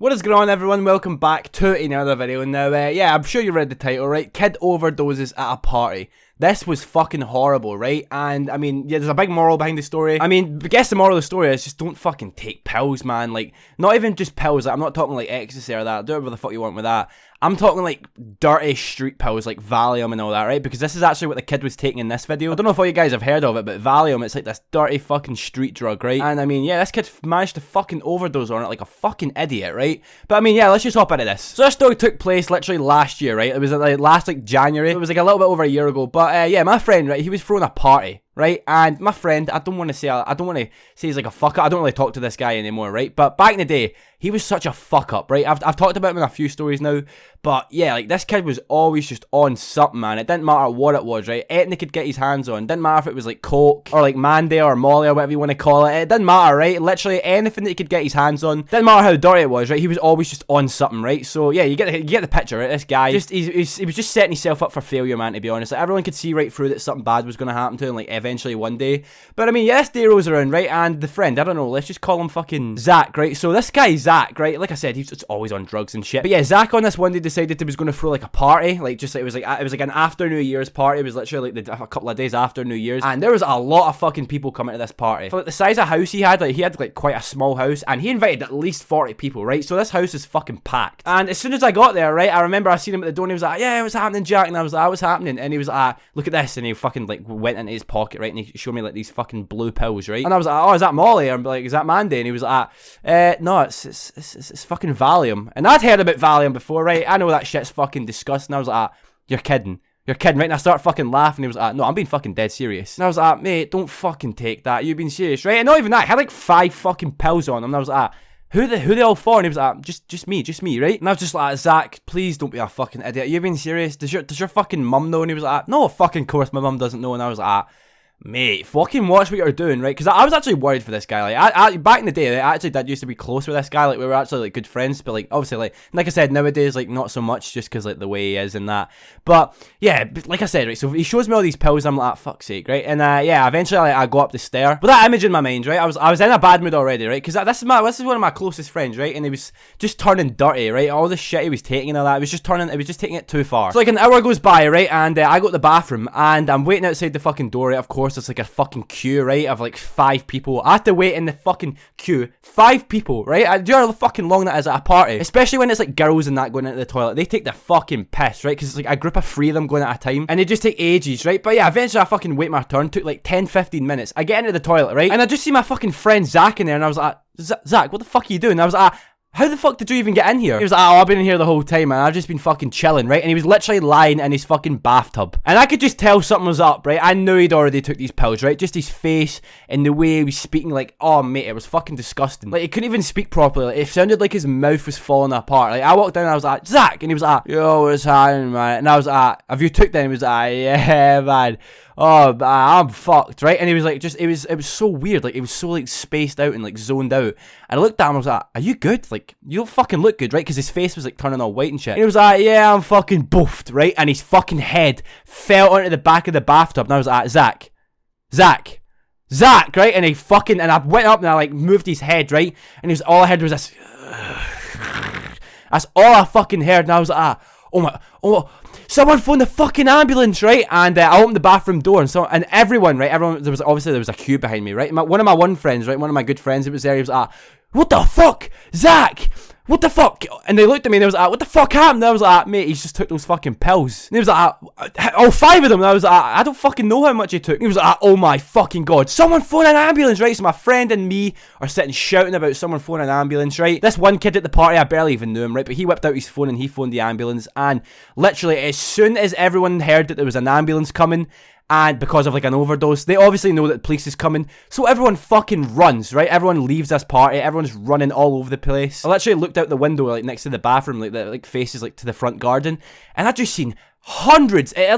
What is going on, everyone? Welcome back to another video. Now, yeah, I'm sure you read the title, right? Kid overdoses at a party. This was fucking horrible, right? And, I mean, yeah, there's a big moral behind the story. I mean, I guess the moral of the story is just don't fucking take pills, man. Like, not even just pills. Like, I'm not talking like ecstasy or that. Do whatever the fuck you want with that. I'm talking like dirty street pills like Valium and all that, right? Because this is actually what the kid was taking in this video. I don't know if all you guys have heard of it, but Valium, it's like this dirty fucking street drug, right? And I mean, yeah, this kid managed to fucking overdose on it like a fucking idiot, right? But I mean, yeah, let's just hop into this. So this story took place literally last year, right? It was like last like January. It was like a little bit over a year ago. But yeah, my friend, right, he was throwing a party. Right, and my friend, I don't want to say he's like a fuck up. I don't really talk to this guy anymore, right? But back in the day, he was such a fuck up, right? I've talked about him in a few stories now, but yeah, like this kid was always just on something, man. It didn't matter what it was, right? Anything he could get his hands on. It didn't matter if it was like coke or like Mandy or Molly or whatever you want to call it. It didn't matter, right? Literally anything that he could get his hands on. Didn't matter how dirty it was, right? He was always just on something, right? So yeah, you get the picture, right? This guy he was just setting himself up for failure, man. To be honest, like, everyone could see right through that something bad was going to happen to him, like eventually one day. But I mean, yeah, this day rolls around, right? And the friend, I don't know, let's just call him fucking Zach, right? So this guy, Zach, right? Like I said, he's just always on drugs and shit. But yeah, Zach on this one day decided he was going to throw like a party. Like, just like, it was like an after New Year's party. It was literally like a couple of days after New Year's. And there was a lot of fucking people coming to this party. For like the size of house he had like quite a small house. And he invited at least 40 people, right? So this house is fucking packed. And as soon as I got there, right, I remember I seen him at the door and he was like, yeah, what's happening, Jack? And I was like, what's happening? And he was like, look at this. And he fucking like went into his pocket, right? And he showed me like these fucking blue pills, right? And I was like, oh, is that Molly? I'm like, is that Mandy? And he was like, no, it's fucking Valium. And I'd heard about Valium before, right? I know that shit's fucking disgusting. I was like, you're kidding. You're kidding, right? And I started fucking laughing. He was like, no, I'm being fucking dead serious. And I was like, mate, don't fucking take that. You're being serious, right? And not even that. I had like 5 fucking pills on him. And I was like, who they all for? And he was like, just me, right? And I was just like, Zach, please don't be a fucking idiot. Are you being serious? Does your fucking mum know? And he was like, no, fucking course my mum doesn't know. And I was like, mate, fucking watch what you're doing, right? Because I was actually worried for this guy. Like, I back in the day, I actually did used to be close with this guy. Like, we were actually like good friends, but like obviously, like I said, nowadays, like not so much, just because like the way he is and that. But yeah, like I said, right. So he shows me all these pills. I'm like, fuck's sake, right? And yeah, eventually I go up the stair with that image in my mind, right? I was in a bad mood already, right? Because this is one of my closest friends, right? And he was just turning dirty, right? All the shit he was taking and all that, it was just taking it too far. So like an hour goes by, right? And I go to the bathroom and I'm waiting outside the fucking door, right? Of course, it's like a fucking queue, right, of like 5 people. I have to wait in the fucking queue. 5 people, right? Do you know how fucking long that is at a party? Especially when it's like girls and that going into the toilet. They take the fucking piss, right? Because it's like a group of 3 of them going at a time. And they just take ages, right? But yeah, eventually I fucking wait my turn. Took like 10-15 minutes. I get into the toilet, right? And I just see my fucking friend Zach in there. And I was like, Zach, what the fuck are you doing? And I was like, how the fuck did you even get in here? He was like, oh, I've been in here the whole time, man. I've just been fucking chilling, right? And he was literally lying in his fucking bathtub. And I could just tell something was up, right? I knew he'd already took these pills, right? Just his face and the way he was speaking, like, oh, mate, it was fucking disgusting. Like, he couldn't even speak properly. Like, it sounded like his mouth was falling apart. Like, I walked down and I was like, Zach! And he was like, yo, what's happening, man? And I was like, have you took that? And he was like, yeah, man. Oh, I'm fucked, right? And he was like, it was so weird. Like, it was so like spaced out and like zoned out. And I looked at him and I was like, are you good? Like, you don't fucking look good, right? Because his face was like turning all white and shit. And he was like, yeah, I'm fucking buffed, right? And his fucking head fell onto the back of the bathtub. And I was like, Zach, right? And and I went up and I like moved his head, right? And all I heard was this. That's all I fucking heard. And I was like, oh, someone phoned the fucking ambulance, right? And I opened the bathroom door and everyone, there was a queue behind me, right? One of my friends, right? One of my good friends, it was there. He was like, what the fuck? Zach! What the fuck? And they looked at me and they was like, what the fuck happened? And I was like, mate, he's just took those fucking pills. And he was like, all 5 of them. And I was like, I don't fucking know how much he took. And he was like, oh my fucking god, someone phone an ambulance, right? So my friend and me are sitting shouting about someone phoning an ambulance, right? This one kid at the party, I barely even knew him, right? But he whipped out his phone and he phoned the ambulance. And literally, as soon as everyone heard that there was an ambulance coming, and because of like an overdose, they obviously know that the police is coming, so everyone fucking runs, right? Everyone leaves this party, everyone's running all over the place. I literally looked out the window, like next to the bathroom, like that, like faces like to the front garden, and I just seen hundreds. It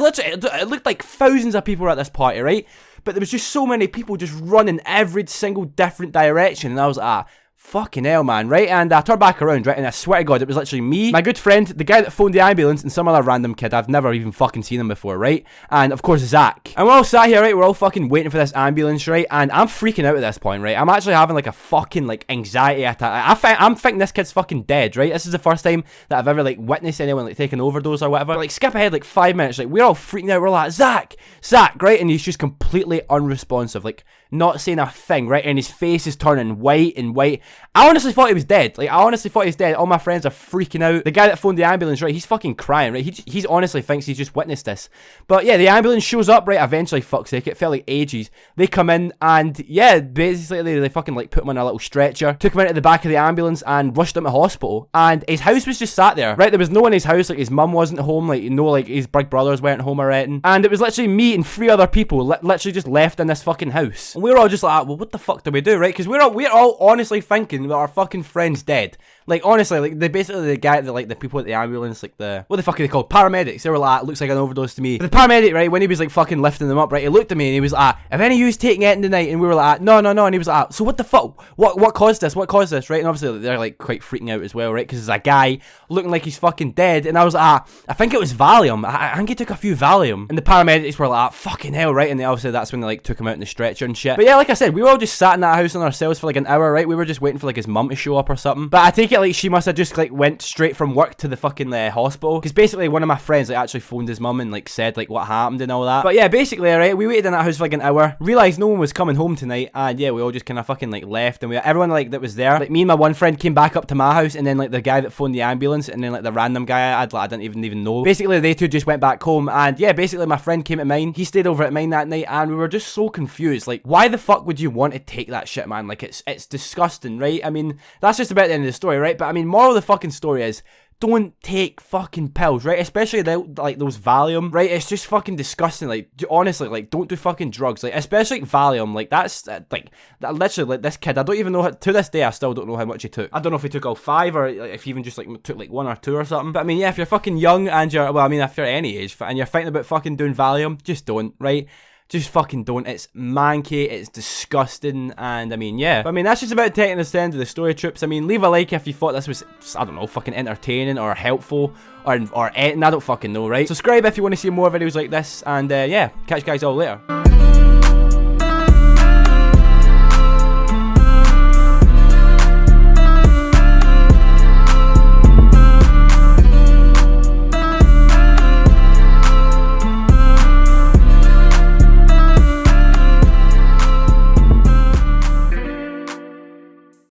looked like thousands of people were at this party, right? But there was just so many people just running every single different direction, and I was like, Fucking hell, man, right? And I turned back around, right? And I swear to God, it was literally me, my good friend, the guy that phoned the ambulance, and some other random kid. I've never even fucking seen him before, right? And of course, Zach. And we're all sat here, right? We're all fucking waiting for this ambulance, right? And I'm freaking out at this point, right? I'm actually having like a fucking like anxiety attack. I'm thinking this kid's fucking dead, right? This is the first time that I've ever like witnessed anyone like take an overdose or whatever. But, like, skip ahead like 5 minutes, like we're all freaking out. We're like, Zach, right? And he's just completely unresponsive, like not saying a thing, right? And his face is turning white and white. I honestly thought he was dead. Like, I honestly thought he was dead. All my friends are freaking out. The guy that phoned the ambulance, right? He's fucking crying, right? He's honestly thinks he's just witnessed this. But yeah, the ambulance shows up, right? Eventually, fuck's sake, it felt like ages. They come in and yeah, basically they fucking like put him on a little stretcher, took him into the back of the ambulance and rushed him to hospital. And his house was just sat there, right? There was no one in his house. Like, his mum wasn't home. Like, no, like his big brothers weren't home or anything. And it was literally me and 3 other people literally just left in this fucking house. And we were all just like, well, what the fuck do we do, right? Because we're all honestly thinking that our fucking friend's dead. Like, honestly, like, they basically, the guy, like, the people at the ambulance, like, what the fuck are they called? Paramedics. They were like, looks like an overdose to me. But the paramedic, right, when he was, like, fucking lifting them up, right, he looked at me and he was like, have any of you taking it in tonight? And we were like, no. And he was like, so what the fuck? What caused this? What caused this, right? And obviously, they're, like, quite freaking out as well, right? Because there's a guy looking like he's fucking dead. And I was like, I think it was Valium. I think he took a few Valium. And the paramedics were like, fucking hell, right? And obviously, that's when they, like, took him out in the stretcher and shit. But yeah, like I said, we were all just sat in that house on ourselves for, like, an hour, right? We were just waiting for, like, his mum to show up or something. But I take it, like, she must have just, like, went straight from work to the fucking hospital, because basically one of my friends, like, actually phoned his mum and, like, said, like, what happened and all that. But yeah, basically, alright, we waited in that house for like an hour, realised no one was coming home tonight, and yeah, we all just kind of fucking like left, and everyone like that was there, like me and my one friend came back up to my house, and then like the guy that phoned the ambulance, and then like the random guy I didn't even know, basically they two just went back home. And yeah, basically my friend came to mine, he stayed over at mine that night, and we were just so confused, like, why the fuck would you want to take that shit, man? Like, it's disgusting, right? I mean, that's just about the end of the story, right? But I mean, moral of the fucking story is, don't take fucking pills, right? Especially like those Valium, right? It's just fucking disgusting. Like, honestly, like, don't do fucking drugs. Like, especially like Valium. Like, that's like that. Literally, like, this kid, I don't even know. To this day, I still don't know how much he took. I don't know if he took all 5 or like, if he even just like took like 1 or 2 or something. But I mean, yeah, if you're fucking young and you're, well, I mean, if you're any age and you're thinking about fucking doing Valium, just don't, right? Just fucking don't. It's manky, it's disgusting, and I mean, yeah. But I mean, that's just about taking us to the end of the story, troops. I mean, leave a like if you thought this was, I don't know, fucking entertaining or helpful or anything. I don't fucking know, right? Subscribe if you want to see more videos like this, and yeah, catch you guys all later.